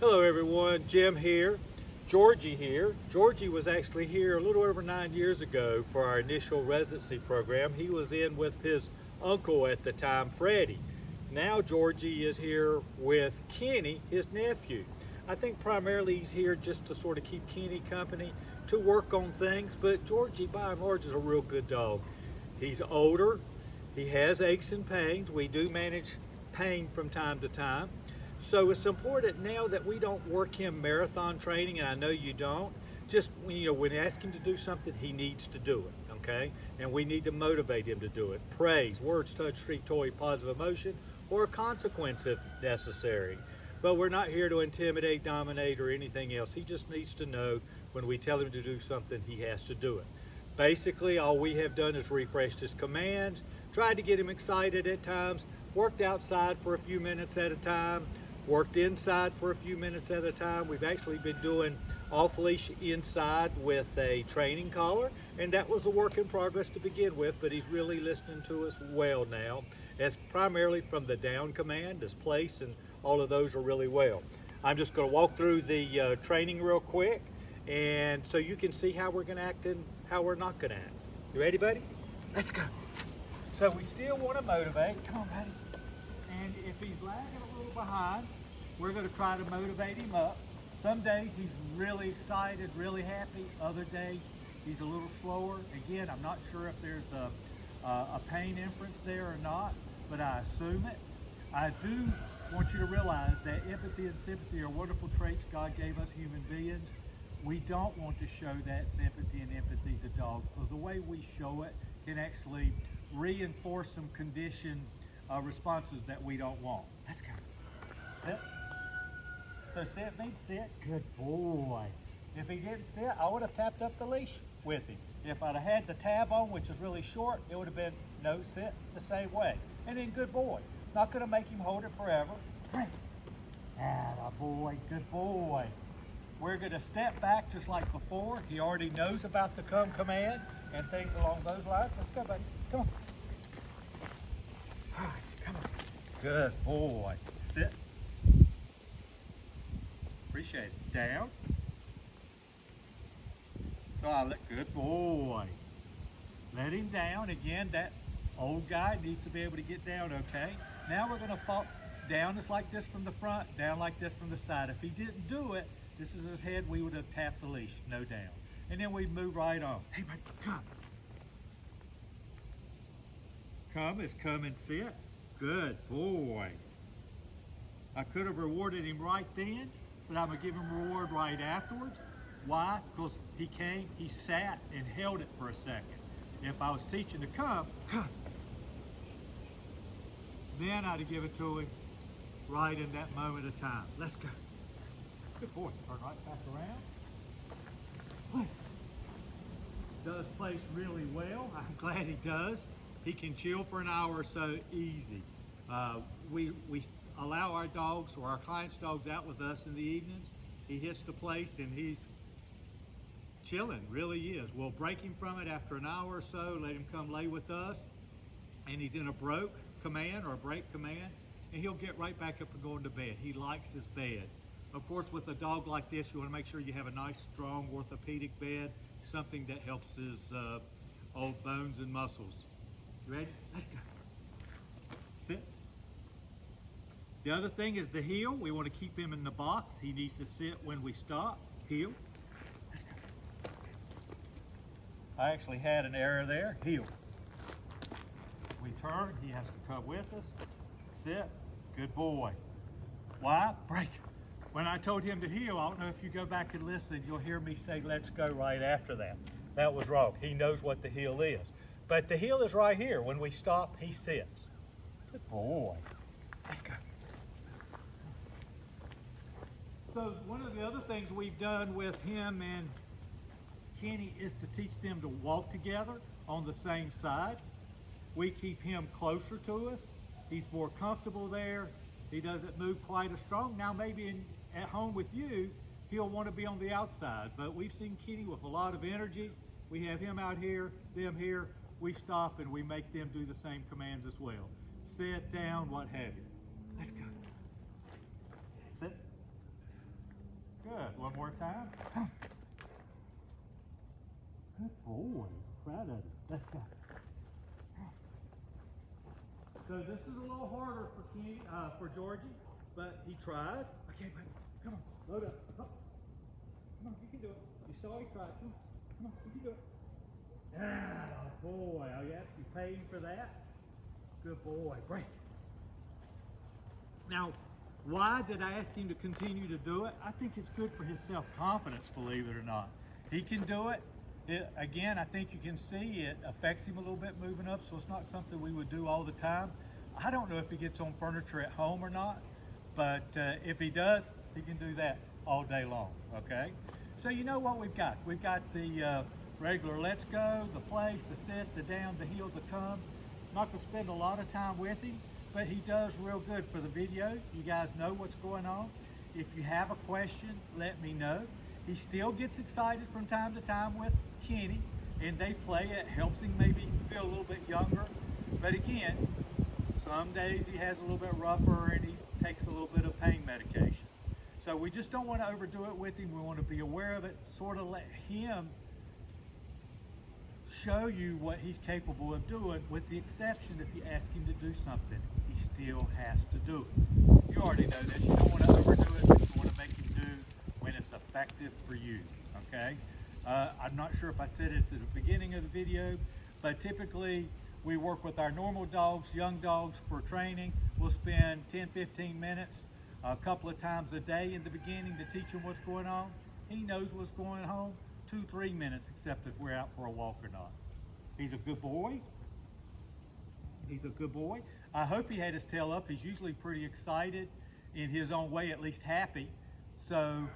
Hello everyone, Jim here, Georgie here. Georgie was actually here a little over 9 years ago for our initial residency program. He was in with his uncle at the time, Freddie. Now Georgie is here with Kennie, his nephew. I think primarily he's here just to sort of keep Kennie company, to work on things, but Georgie by and large is a real good dog. He's older, he has aches and pains. We do manage pain from time to time. So it's important now that we don't work him marathon training, and I know you don't. Just when you ask him to do something, he needs to do it, okay? And we need to motivate him to do it. Praise, words, touch, treat, toy, positive emotion, or a consequence if necessary. But we're not here to intimidate, dominate, or anything else. He just needs to know when we tell him to do something, he has to do it. Basically, all we have done is refreshed his commands, tried to get him excited at times, worked outside for a few minutes at a time, worked inside for a few minutes at a time. We've actually been doing off leash inside with a training collar, and that was a work in progress to begin with, but he's really listening to us well now. That's primarily from the down command, his place, and all of those are really well. I'm just going to walk through the training real quick, and so you can see how we're going to act and how we're not going to act. You ready, buddy? Let's go. So we still want to motivate. Come on, buddy. And if he's lagging a little behind, we're going to try to motivate him up. Some days he's really excited, really happy. Other days he's a little slower. Again, I'm not sure if there's a pain inference there or not, but I assume it. I do want you to realize that empathy and sympathy are wonderful traits God gave us human beings. We don't want to show that sympathy and empathy to dogs, because the way we show it can actually reinforce some conditioned responses that we don't want. Let's go. Sit. So sit means sit. Good boy. If he didn't sit, I would have tapped up the leash with him. If I'd have had the tab on, which is really short, it would have been no sit the same way. And then good boy. Not going to make him hold it forever. Atta boy, good boy. We're going to step back just like before. He already knows about the come command and things along those lines. Let's go, buddy. Come on. All right, come on. Good boy. Sit. Appreciate it. Down. Solid. Good boy. Let him down. Again, that old guy needs to be able to get down okay. Now we're going to fall down just like this from the front, down like this from the side. If he didn't do it, this is his head, we would have tapped the leash, no down. And then we move right on. Hey, buddy, come. Come is come and sit. Good boy. I could have rewarded him right then, but I'm going to give him a reward right afterwards. Why? Because he came, he sat and held it for a second. If I was teaching to come, then I'd have given it to him right in that moment of time. Let's go. Good boy. Turn right back around. Place. Does place really well. I'm glad he does. He can chill for an hour or so easy. We allow our dogs or our clients' dogs out with us in the evenings. He hits the place and he's chilling, really is. We'll break him from it after an hour or so, let him come lay with us, and he's in a broke command or a break command, and he'll get right back up and go into bed. He likes his bed. Of course, with a dog like this, you want to make sure you have a nice, strong, orthopedic bed, something that helps his old bones and muscles. You ready? Let's go. Sit. The other thing is the heel. We want to keep him in the box. He needs to sit when we stop. Heel. Let's go. I actually had an error there. Heel. We turn. He has to come with us. Sit. Good boy. Why? Break. When I told him to heel, I don't know if you go back and listen, you'll hear me say, let's go right after that. That was wrong. He knows what the heel is. But the heel is right here. When we stop, he sits. Good boy. Let's go. So one of the other things we've done with him and Kennie is to teach them to walk together on the same side. We keep him closer to us. He's more comfortable there. He doesn't move quite as strong. Now maybe at home with you, he'll want to be on the outside, but we've seen Kennie with a lot of energy. We have him out here, them here. We stop and we make them do the same commands as well. Sit down, what have you. Let's go. Sit. One more time. Good boy. Proud of you. Let's go. So this is a little harder for Kenny, for Georgie, but he tries. Okay, baby, come on, load up. Come on, you can do it. You saw he tried. Come on, you can do it. Ah, boy, oh yeah, you paid him for that. Good boy, break. Now, why did I ask him to continue to do it? I think it's good for his self-confidence, believe it or not. He can do it. Again, I think you can see it affects him a little bit moving up, so it's not something we would do all the time. I don't know if he gets on furniture at home or not, but if he does, he can do that all day long, okay? So you know what we've got? We've got the regular let's go, the place, the sit, the down, the heel, the come. Not gonna spend a lot of time with him, but he does real good for the video. You guys know what's going on. If you have a question, let me know. He still gets excited from time to time with Kenny, and they play. It helps him maybe feel a little bit younger. But again, some days he has a little bit rougher and he takes a little bit of pain medication. So we just don't want to overdo it with him. We want to be aware of it, sort of let him show you what he's capable of doing, with the exception if you ask him to do something, he still has to do it. You already know this. You don't want to overdo it, but you want to make him do when it's effective for you, okay? I'm not sure if I said it at the beginning of the video, but typically we work with our normal dogs, young dogs for training. We'll spend 10-15 minutes a couple of times a day in the beginning to teach him what's going on. He knows what's going on. 2-3 minutes, except if we're out for a walk or not. He's a good boy. He's a good boy. I hope he had his tail up. He's usually pretty excited in his own way, at least happy. So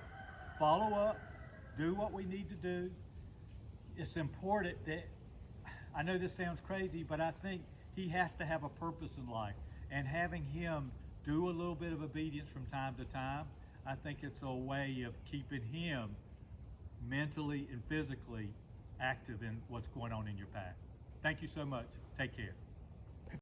follow up, do what we need to do. It's important that, I know this sounds crazy, but I think he has to have a purpose in life, and having him do a little bit of obedience from time to time, I think it's a way of keeping him mentally and physically active in what's going on in your pack. Thank you so much. Take care.